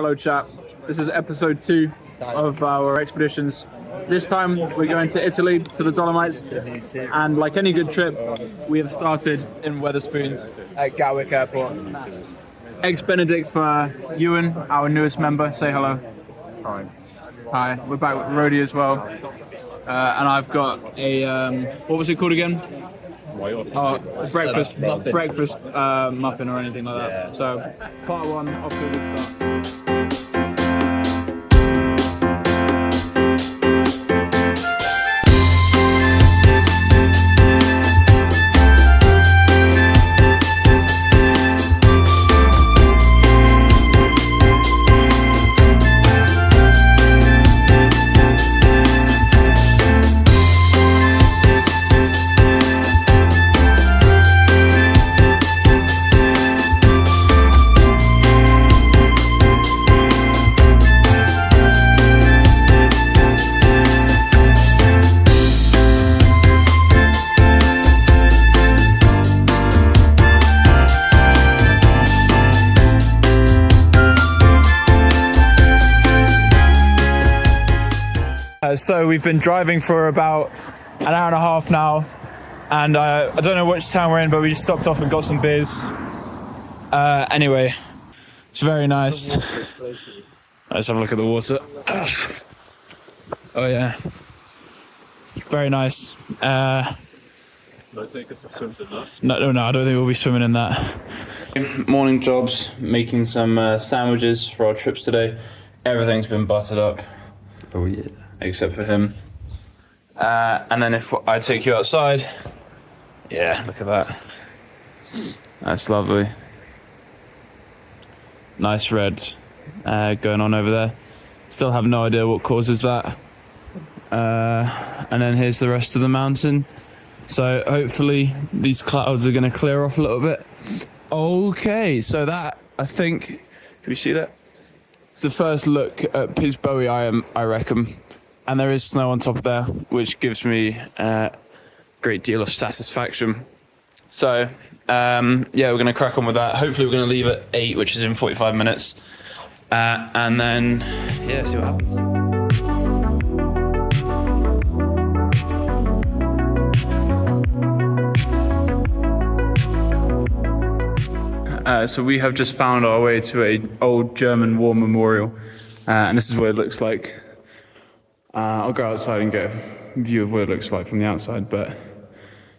Hello chat. This is episode 2 of our expeditions. This time we're going to Italy, to the Dolomites, and like any good trip, we have started in Wetherspoons at Gatwick Airport. Ex-Benedict for Ewan, our newest member. Say hello. Hi. Hi. We're back with Rody as well. And I've got a, what was it called again? Breakfast muffin or anything like that. So part 1, off to a good start. So we've been driving for about an hour and a half now, and I don't know which town we're in, but we just stopped off and got some beers. Anyway, it's very nice. Let's have a look at the water. Oh yeah, very nice. No, take us to swim in that. No, I don't think we'll be swimming in that. Morning jobs, making some sandwiches for our trips today. Everything's been buttered up. Oh yeah. Except for him. And then if I take you outside, yeah, look at that. That's lovely. Nice red going on over there. Still have no idea what causes that. And then here's the rest of the mountain. So hopefully these clouds are going to clear off a little bit. Okay, so that, I think, can you see that? It's the first look at Pisbowie, I reckon. And there is snow on top there, which gives me a great deal of satisfaction. So, yeah, we're going to crack on with that. Hopefully we're going to leave at 8, which is in 45 minutes. And then, yeah, see what happens. So we have just found our way to an old German war memorial. And this is what it looks like. I'll go outside and get a view of what it looks like from the outside, but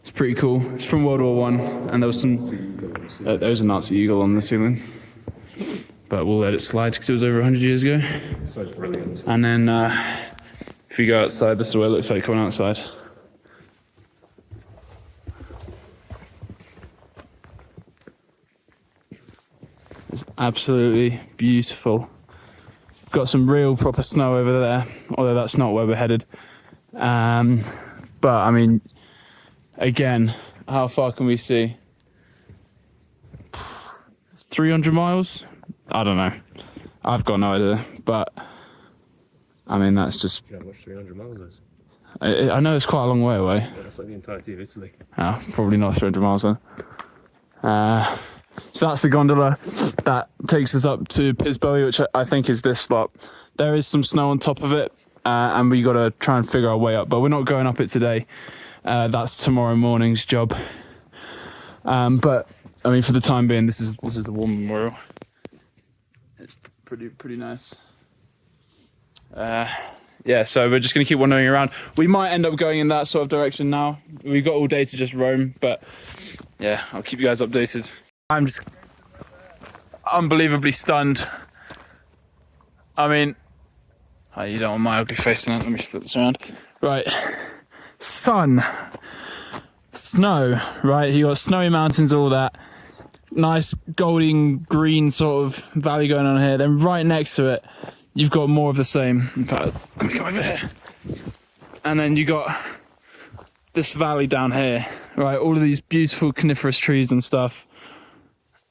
it's pretty cool. It's from World War I, and there was a Nazi eagle on the ceiling. But we'll let it slide because it was over 100 years ago. And then if you go outside, this is what it looks like coming outside. It's absolutely beautiful. Got some real proper snow over there, although that's not where we're headed. But I mean, again, how far can we see? 300 miles? I don't know. I've got no idea, but I mean, that's just... You know how much 300 miles is? I know it's quite a long way away. Yeah, that's like the entirety of Italy. Oh, probably not 300 miles then. So that's the gondola that takes us up to Pisbowie, which I think is this spot. There is some snow on top of it, and we got to try and figure our way up, but we're not going up it today. That's tomorrow morning's job. But I mean, for the time being, this is the war memorial. It's pretty nice. Yeah, so we're just going to keep wandering around. We might end up going in that sort of direction now. We've got all day to just roam, but yeah, I'll keep you guys updated. I'm just unbelievably stunned. I mean, oh, you don't want my ugly face in it. Let me flip this around. Right, sun, snow, right? You got snowy mountains, all that. Nice golden green sort of valley going on here. Then right next to it, you've got more of the same. In fact, let me come over here. And then you got this valley down here, right? All of these beautiful coniferous trees and stuff.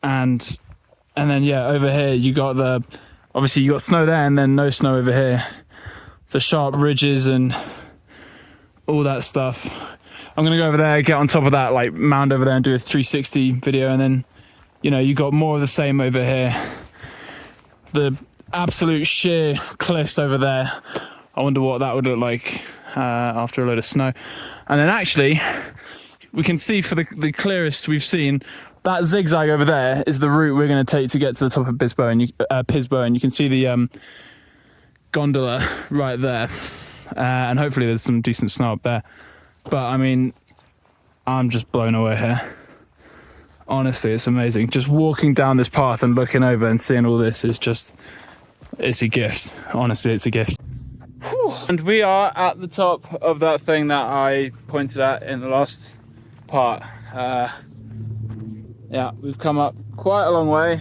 And then yeah, over here you got obviously you got snow there and then no snow over here. The sharp ridges and all that stuff. I'm gonna go over there, get on top of that like mound over there and do a 360 video, and then you know you got more of the same over here. absolute sheer cliffs over there. I wonder what that would look like after a load of snow. And then actually, we can see for the clearest we've seen, that zigzag over there is the route we're going to take to get to the top of Pisbo, and you can see the gondola right there. And hopefully there's some decent snow up there. But I mean, I'm just blown away here. Honestly, it's amazing. Just walking down this path and looking over and seeing all this is just, it's a gift. Honestly, it's a gift. Whew. And we are at the top of that thing that I pointed at in the last part. Yeah, we've come up quite a long way.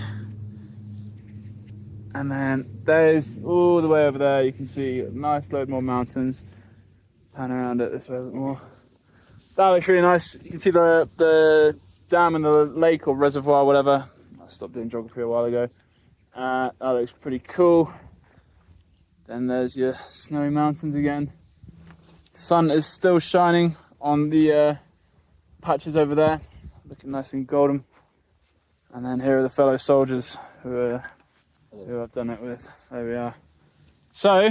And then there's all the way over there, you can see a nice load more mountains. Pan around it this way a bit more. That looks really nice. You can see the dam and the lake or reservoir, whatever. I stopped doing geography a while ago. That looks pretty cool. Then there's your snowy mountains again. Sun is still shining on the patches over there, looking nice and golden. And then here are the fellow soldiers who I've done it with. There we are. So,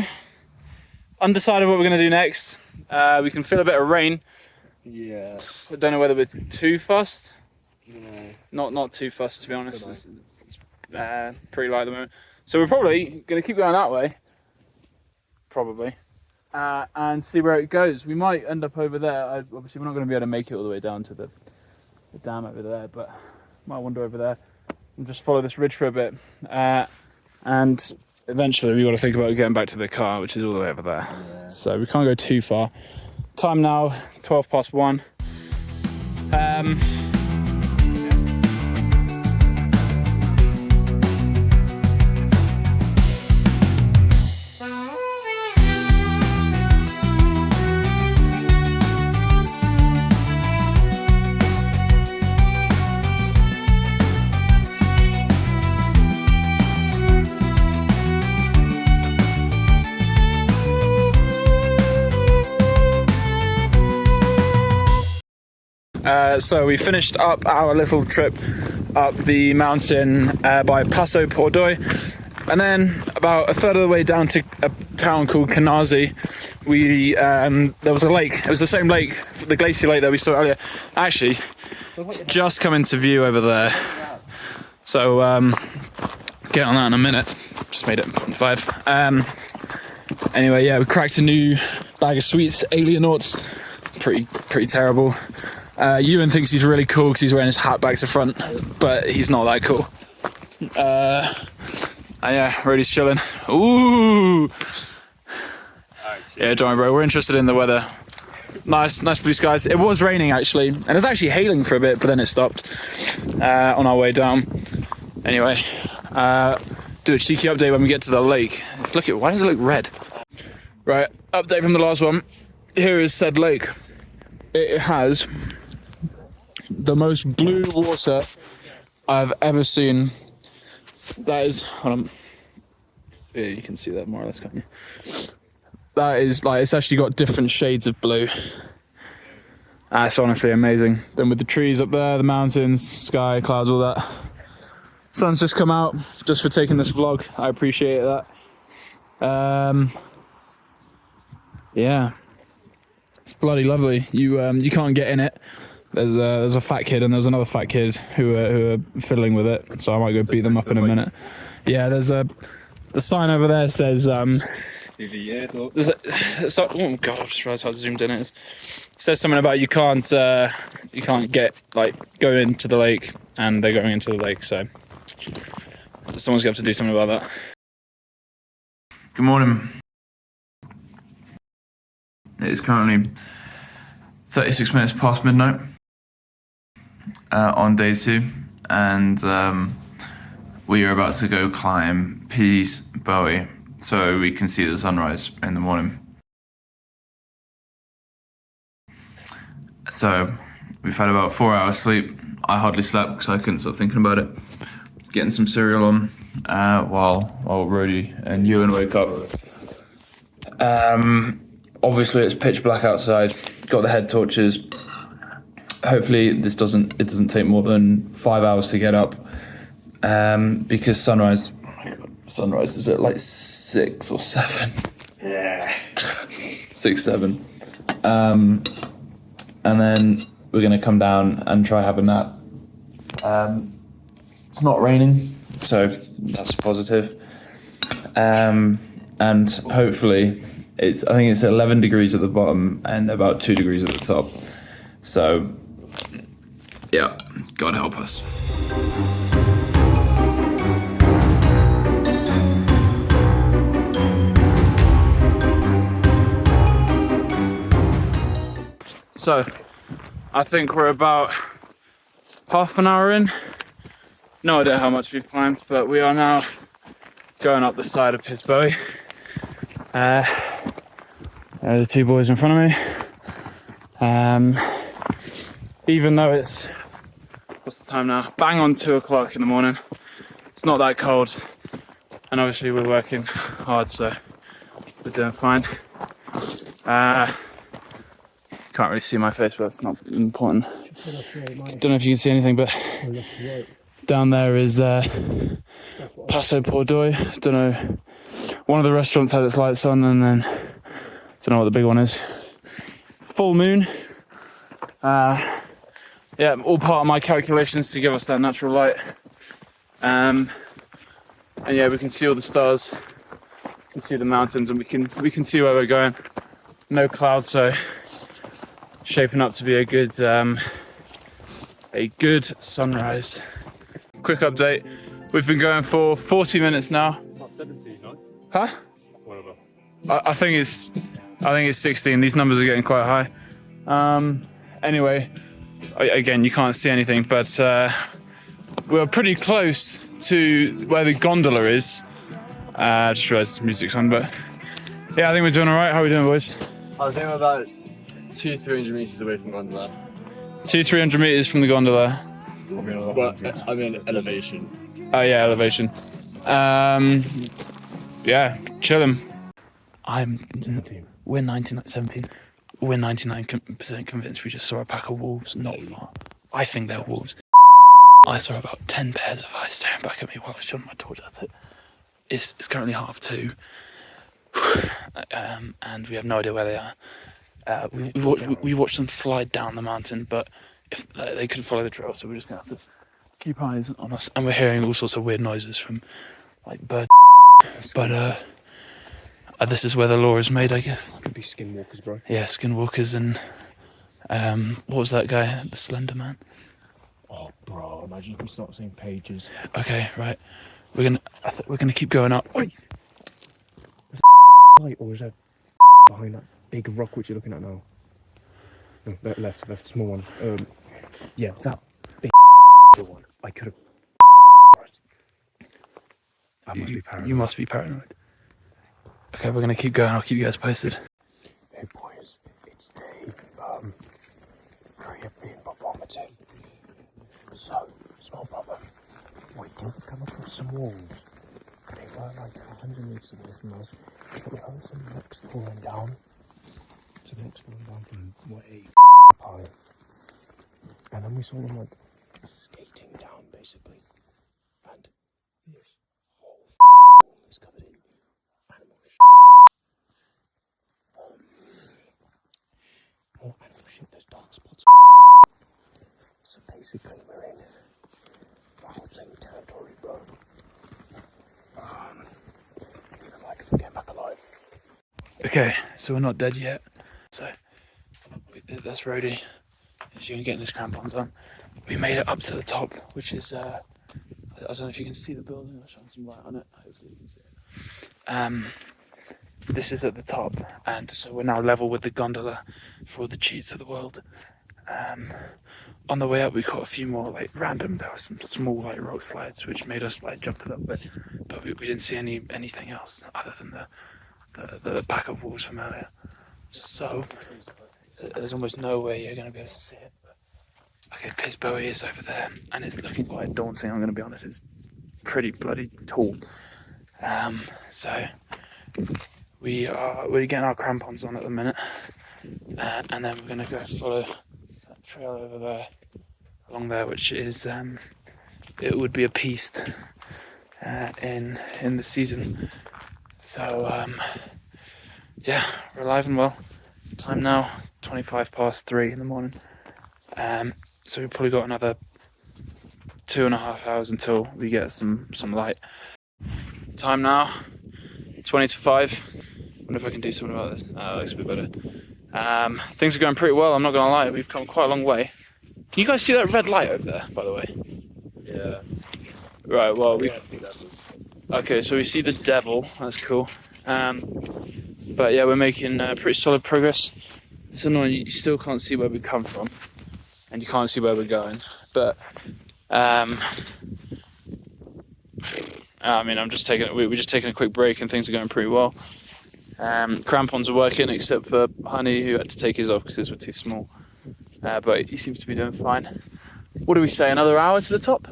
undecided what we're going to do next. We can feel a bit of rain. Yeah. I don't know whether we're too fussed. No. Not too fussed, to be honest. It's pretty light at the moment. So we're probably going to keep going that way. Probably. And see where it goes. We might end up over there. Obviously, we're not going to be able to make it all the way down to the dam over there, but might wander over there and just follow this ridge for a bit. And eventually we've got to think about getting back to the car, which is all the way over there. Yeah. So we can't go too far. Time now, 1:12. So we finished up our little trip up the mountain by Passo Pordoy, and then about a third of the way down to a town called Canazzi, there was a lake. It was the same lake, the glacier lake that we saw earlier. Actually, it's just come into view over there. So get on that in a minute. Just made it 5. Anyway, yeah, we cracked a new bag of sweets, Alienauts. Pretty terrible. Ewan thinks he's really cool because he's wearing his hat back to front, but he's not that cool. Yeah, Rody's chilling. Ooh! Yeah, don't worry, bro, we're interested in the weather. Nice blue skies. It was raining, actually, and it was actually hailing for a bit, but then it stopped on our way down. Anyway, do a cheeky update when we get to the lake. Why does it look red? Right, update from the last one. Here is said lake. It has the most blue water I've ever seen. That is, hold on. Yeah, you can see that more or less, can't you? That is like, it's actually got different shades of blue. That's honestly amazing. Then with the trees up there, the mountains, sky, clouds, all that. Sun's just come out, just for taking this vlog. I appreciate that. Yeah. It's bloody lovely. You can't get in it. There's a fat kid and there's another fat kid who are fiddling with it. So I might go beat them up in a minute. Yeah, the sign over there says oh god, I've just realised how zoomed in it is. It says something about you can't get go into the lake, and they're going into the lake. So someone's gonna have to do something about that. Good morning. It is currently 36 minutes past midnight on day 2, and we are about to go climb Pease Bowie so we can see the sunrise in the morning. So we've had about 4 hours sleep. I hardly slept because I couldn't stop thinking about it. Getting some cereal on while Rody and Ewan wake up. Obviously it's pitch black outside. Got the head torches. Hopefully it doesn't take more than 5 hours to get up, because sunrise, oh my god, sunrise is at like 6 or 7. Yeah. 6, 7. And then we're gonna come down and try have a nap. It's not raining, so that's positive. And hopefully I think it's 11 degrees at the bottom and about 2 degrees at the top. So yeah, God help us. So, I think we're about half an hour in. No idea how much we've climbed, but we are now going up the side of Pisbowie. There are the two boys in front of me. Even though it's, what's the time now? Bang on 2 o'clock in the morning. It's not that cold. And obviously we're working hard, so we're doing fine. Can't really see my face, but that's not important. Don't know if you can see anything, but down there is Paso Pordoy. Don't know. One of the restaurants had its lights on, and then don't know what the big one is. Full moon. Yeah, all part of my calculations to give us that natural light. And yeah, we can see all the stars. We can see the mountains, and we can see where we're going. No clouds, so shaping up to be a good sunrise. Quick update. We've been going for 40 minutes now. 17, no? Huh? Whatever. I think it's 16. These numbers are getting quite high. Anyway, again, you can't see anything, but we're pretty close to where the gondola is. Just realised the music's on, but yeah, I think we're doing all right. How are we doing, boys? I think we're about 200-300 meters away from gondola. 200-300 meters from the gondola. Well, I mean elevation. Oh yeah, elevation. Yeah, chillin'. We're 99% convinced we just saw a pack of wolves not far. I think they're wolves. I saw about 10 pairs of eyes staring back at me while I was showing my torch at it. It's currently 2:30, and we have no idea where they are. We watched them slide down the mountain, but if they couldn't follow the trail, so we're just gonna have to keep eyes on us. And we're hearing all sorts of weird noises from like birds. But this is where the law is made, I guess. Could be skinwalkers, bro. Yeah, skinwalkers and what was that guy? The Slender Man. Oh, bro, imagine if we start seeing pages. Okay, right. We're gonna keep going up. Oi! Light, or is there behind that big rock which you're looking at now? No, left, small one. Yeah, that big one. I could have. I must be paranoid. You must be paranoid. Okay, we're gonna keep going. I'll keep you guys posted. Hey boys, it's Dave. 3 have been vomiting. So, small problem. We did come across some wolves. They were like 100 meters away from us. But we heard some rocks falling down. Some rocks falling down from way high. And then we saw them like skating down basically. And this whole wall is covered in animal more animal shit, there's dark spots. So basically we're in wildling territory, bro. Even like if we get back alive. Okay, so we're not dead yet. So that's Rhodey. As you can get his crampons on. We made it up to the top, which is I don't know if you can see the building. I'll shine some light on it. Hopefully you can see it. This is at the top, and so we're now level with the gondola for all the cheats of the world. On the way up, we caught a few more like random. There were some small like rock slides which made us like jump a little bit, but we didn't see anything else other than the pack of wolves from earlier. So there's almost no way you're going to be able to see it. Okay, Pisbowie is over there, and it's looking quite daunting. I'm going to be honest, it's pretty bloody tall. So we're getting our crampons on at the minute, and then we're going to go follow that trail over there, along there, which is it would be a piste. in the season. So yeah, we're alive and well. Time now 3:25 in the morning. So we've probably got another 2.5 hours until we get some light. Time now 20 to 5. Wonder if I can do something about this. That looks a bit better. Things are going pretty well, I'm not gonna lie. We've come quite a long way. Can you guys see that red light over there, by the way? Yeah. Right, well, Yeah, I think that's it. okay, so we see the devil. That's cool. But yeah, we're making pretty solid progress. It's annoying, you still can't see where we come from, and you can't see where we're going. But I mean, we're just taking a quick break, and things are going pretty well. Crampons are working, except for Honey, who had to take his off because his were too small. But he seems to be doing fine. What do we say? Another hour to the top?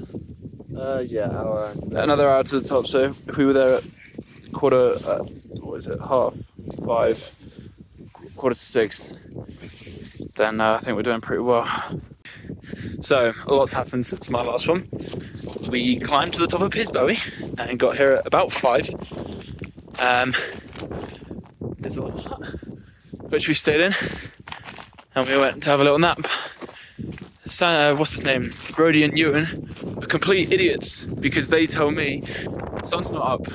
Yeah, hour. Another hour to the top. So if we were there at what is it? 5:30, 5:45, then I think we're doing pretty well. So a lot's happened since my last one. We climbed to the top of Pisbowie and got here at about 5. There's a little hut which we stayed in, and we went to have a little nap. What's his name? Brody and Ewan are complete idiots because they tell me the sun's not up.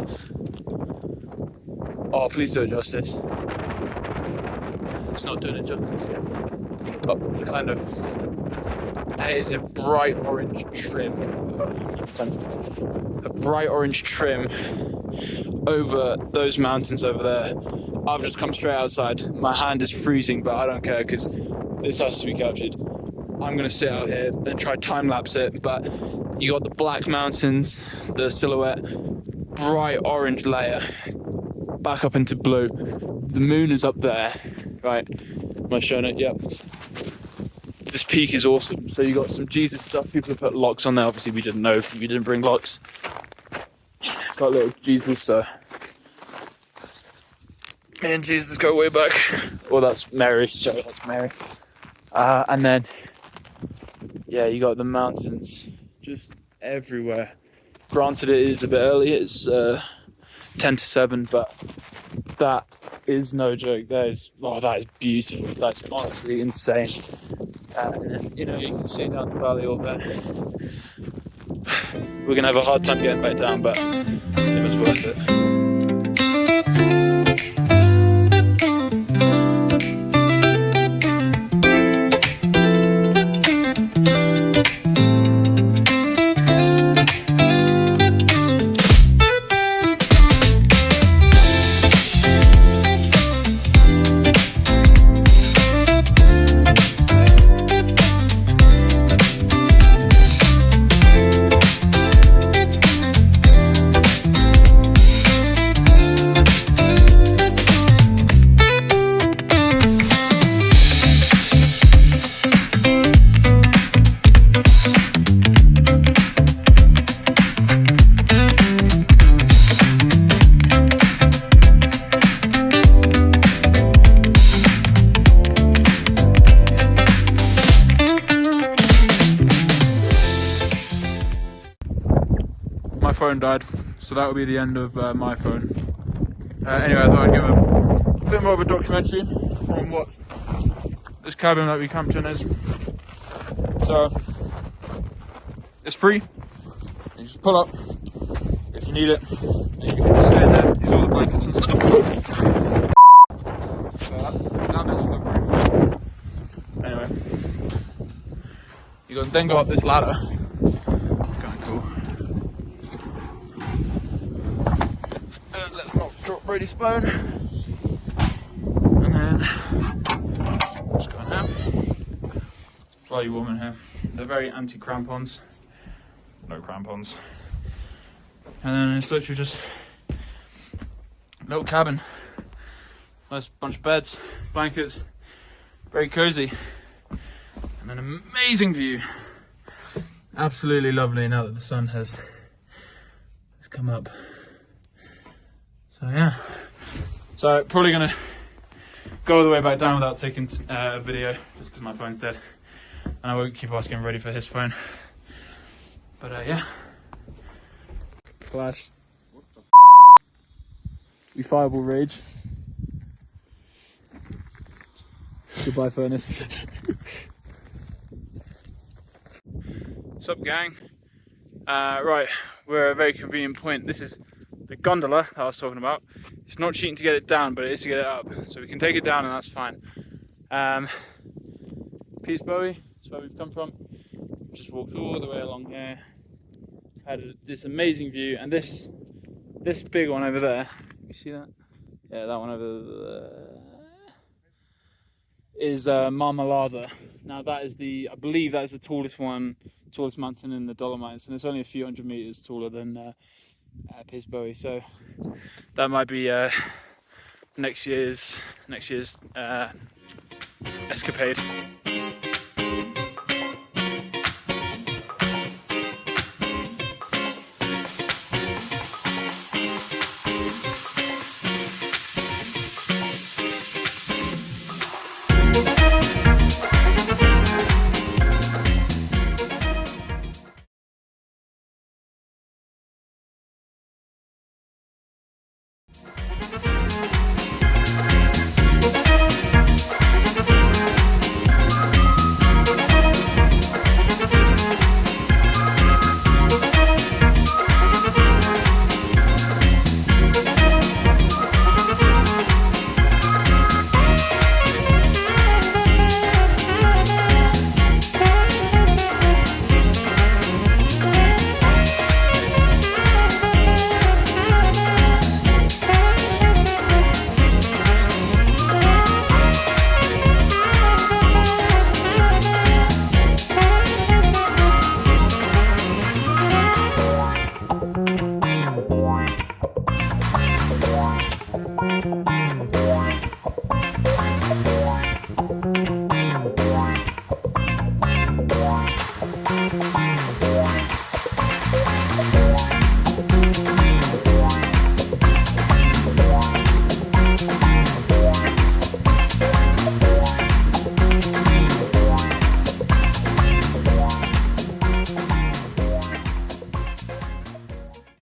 Oh, please do it justice. It's not doing it justice yet. But kind of. It is a bright orange trim. A bright orange trim over those mountains over there. I've just come straight outside. My hand is freezing, but I don't care because this has to be captured. I'm going to sit out here and try time-lapse it, but you got the black mountains, the silhouette, bright orange layer, back up into blue. The moon is up there, right? Am I showing it? Yep. This peak is awesome. So you got some Jesus stuff. People have put locks on there. Obviously, we didn't know. We didn't bring locks. Got a little Jesus, so me and Jesus go way back. Well, that's Mary. Sorry, that's Mary. And then, yeah, you got the mountains just everywhere. Granted, it is a bit early. It's 10 to 7, but that is no joke. That is beautiful. That's honestly insane. And then, you can see down the valley all there. We're gonna have a hard time getting back down, but it was worth it. My phone died, so that will be the end of my phone. Anyway, I thought I'd give a bit more of a documentary on what this cabin that we camped in is. So, it's free. You just pull up if you need it, and you can just stay in there, use all the blankets and stuff. So that bit's slippery. Anyway, you then go up this ladder. Kind of cool. Let's not drop Brady's phone. And then just go now. Bloody woman here. They're very anti-crampons. No crampons. And then it's literally just a little cabin. Nice bunch of beds, blankets, very cozy. And an amazing view. Absolutely lovely now that the sun has come up. So yeah, so probably gonna go all the way back down without taking a video, just because my phone's dead, and I won't keep asking ready for his phone. But yeah. Flash. We fireball rage. Goodbye, furnace. What's up, gang? Right, we're at a very convenient point. This is the gondola that I was talking about. It's not cheating to get it down, but it is to get it up. So we can take it down and that's fine. Peace Bowie, that's where we've come from. Just walked all the way along here. Had this amazing view, and this big one over there, you see that? Yeah, that one over there is Marmalada. Now that is I believe that is the tallest mountain in the Dolomites, and it's only a few hundred meters taller than Peace Bowie. So that might be next year's escapade.